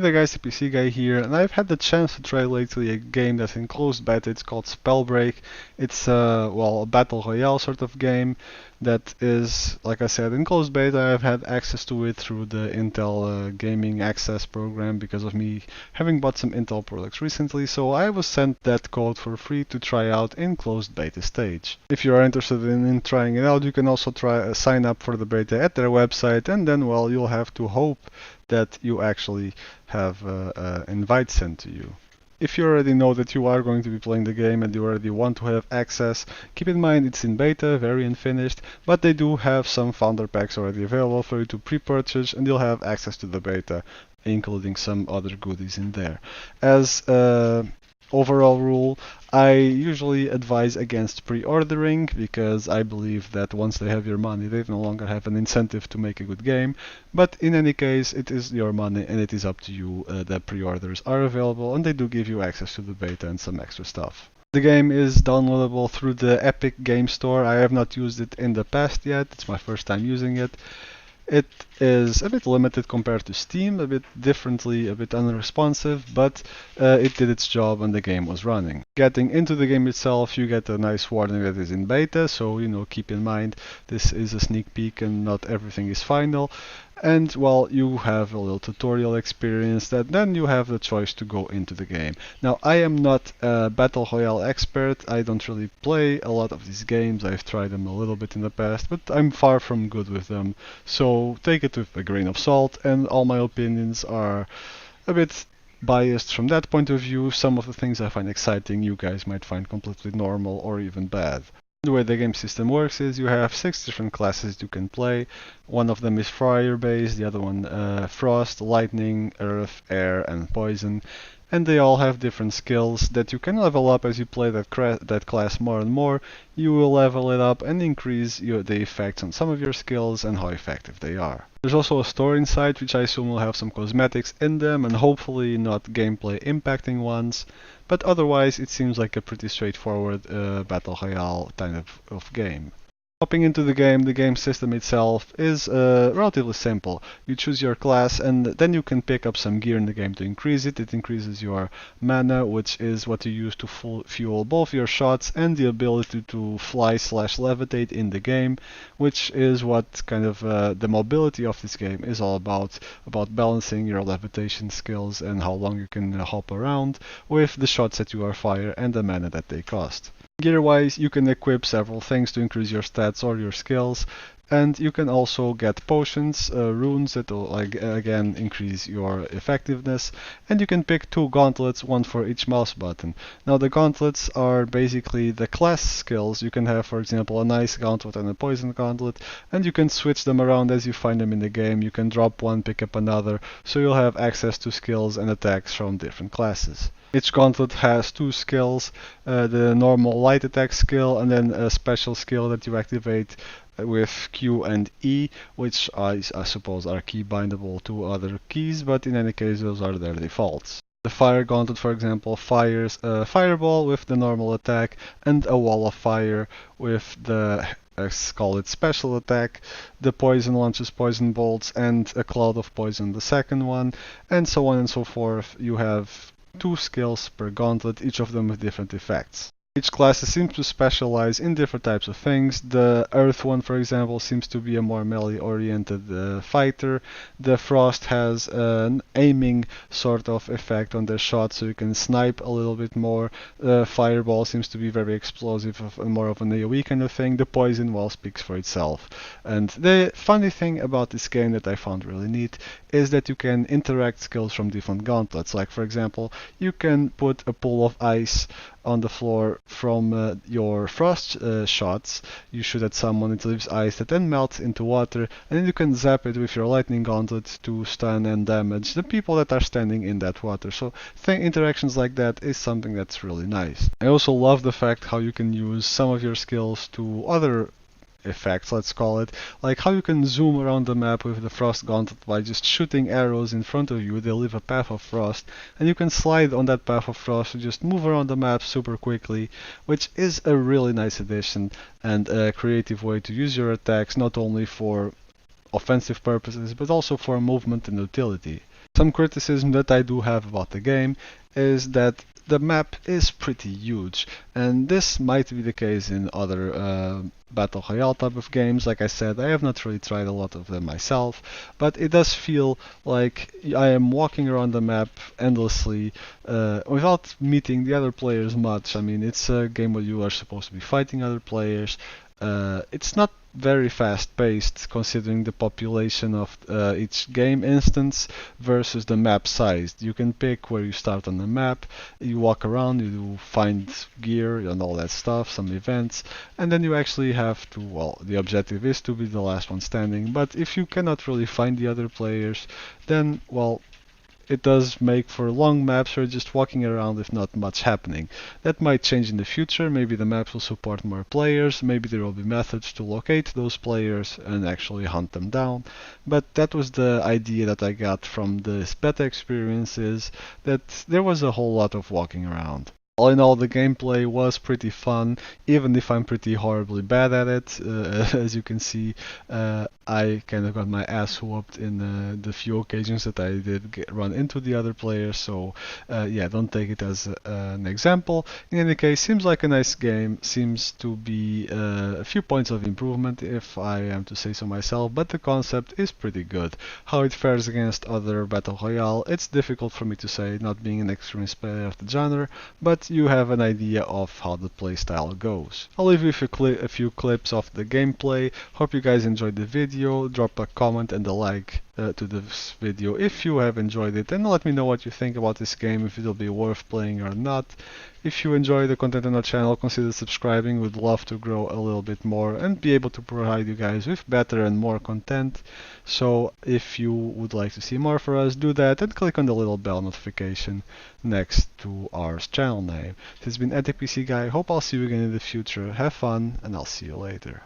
Hey there guys, the PC guy here, and I've had the chance to try lately a game that's in closed beta. It's called Spellbreak. It's a Battle Royale sort of game that is, like I said, in closed beta. I've had access to it through the Intel Gaming Access program because of me having bought some Intel products recently, so I was sent that code for free to try out in closed beta stage. If you are interested in trying it out, you can also try sign up for the beta at their website, and then, well, you'll have to hope that you actually have invite sent to you. If you already know that you are going to be playing the game and you already want to have access, keep in mind it's in beta, very unfinished, but they do have some founder packs already available for you to pre-purchase, and you'll have access to the beta, including some other goodies in there. As overall rule, I usually advise against pre-ordering because I believe that once they have your money, they no longer have an incentive to make a good game. But in any case, it is your money and it is up to you. That pre-orders are available and they do give you access to the beta and some extra stuff. The game is downloadable through the Epic Game Store. I have not used it in the past yet. It's my first time using it. It is a bit limited compared to Steam, a bit differently, a bit unresponsive, but it did its job and the game was running. Getting into the game itself, you get a nice warning that is in beta, so keep in mind this is a sneak peek and not everything is final. And well, you have a little tutorial experience that then you have the choice to go into the game. Now, I am not a Battle Royale expert. I don't really play a lot of these games. I've tried them a little bit in the past, but I'm far from good with them. So take it with a grain of salt, and all my opinions are a bit biased from that point of view. Some of the things I find exciting, you guys might find completely normal or even bad. The way the game system works is you have 6 different classes you can play. One of them is fire based, the other one frost, lightning, earth, air, and poison. And they all have different skills that you can level up as you play that class more and more. You will level it up and increase the effects on some of your skills and how effective they are. There's also a store inside, which I assume will have some cosmetics in them and hopefully not gameplay impacting ones. But otherwise, it seems like a pretty straightforward Battle Royale kind of game. Hopping into the game system itself is relatively simple. You choose your class and then you can pick up some gear in the game to increase it. It increases your mana, which is what you use to fuel both your shots and the ability to fly/levitate in the game, which is what kind of the mobility of this game is all about balancing your levitation skills and how long you can hop around with the shots that you are fire and the mana that they cost. Gear-wise, you can equip several things to increase your stats or your skills, and you can also get potions, runes that will again increase your effectiveness, and you can pick 2 gauntlets, one for each mouse button. Now the gauntlets are basically the class skills. You can have, for example, a nice gauntlet and a poison gauntlet, and you can switch them around as you find them in the game. You can drop one, pick up another, so you'll have access to skills and attacks from different classes. Each gauntlet has 2 skills, the normal light attack skill and then a special skill that you activate with Q and E, which I suppose are key bindable to other keys, but in any case those are their defaults. The fire gauntlet, for example, fires a fireball with the normal attack and a wall of fire with the let's call it special attack. The poison launches poison bolts and a cloud of poison the second one, and so on and so forth. You have 2 skills per gauntlet, each of them with different effects. Each class seems to specialize in different types of things. The Earth one, for example, seems to be a more melee-oriented fighter. The Frost has an aiming sort of effect on their shots, so you can snipe a little bit more. Fireball seems to be very explosive, more of an AoE kind of thing. The Poison, well, speaks for itself. And the funny thing about this game that I found really neat is that you can interact skills from different gauntlets. Like, for example, you can put a pool of ice on the floor from your frost shots. You shoot at someone, it leaves ice that then melts into water, and then you can zap it with your lightning gauntlet to stun and damage the people that are standing in that water. So interactions like that is something that's really nice. I also love the fact how you can use some of your skills to other effects, let's call it, like how you can zoom around the map with the frost gauntlet by just shooting arrows in front of you. They leave a path of frost and you can slide on that path of frost to just move around the map super quickly, which is a really nice addition and a creative way to use your attacks, not only for offensive purposes but also for movement and utility. Some criticism that I do have about the game is that the map is pretty huge, and this might be the case in other Battle Royale type of games. Like I said, I have not really tried a lot of them myself, but it does feel like I am walking around the map endlessly without meeting the other players much. I mean, it's a game where you are supposed to be fighting other players. It's not very fast paced considering the population of each game instance versus the map size. You can pick where you start on the map, you walk around, you find gear and all that stuff, some events, and then you actually have to, well, the objective is to be the last one standing, but if you cannot really find the other players, then, well, it does make for long maps or just walking around with not much happening. That might change in the future, maybe the maps will support more players, maybe there will be methods to locate those players and actually hunt them down. But that was the idea that I got from this beta experience, is that there was a whole lot of walking around. All in all, the gameplay was pretty fun, even if I'm pretty horribly bad at it. As you can see, I kind of got my ass whooped in the few occasions that I did run into the other players, so yeah, don't take it as an example. In any case, seems like a nice game, seems to be a few points of improvement, if I am to say so myself, but the concept is pretty good. How it fares against other Battle Royale, it's difficult for me to say, not being an experienced player of the genre, but you have an idea of how the playstyle goes. I'll leave you with a few clips of the gameplay. Hope you guys enjoyed the video. Drop a comment and a like to this video if you have enjoyed it, and let me know what you think about this game, if it'll be worth playing or not. If you enjoy the content on our channel, consider subscribing. We'd love to grow a little bit more and be able to provide you guys with better and more content. So if you would like to see more for us, do that and click on the little bell notification next to our channel name. This has been EdicPC Guy. Hope I'll see you again in the future. Have fun, and I'll see you later.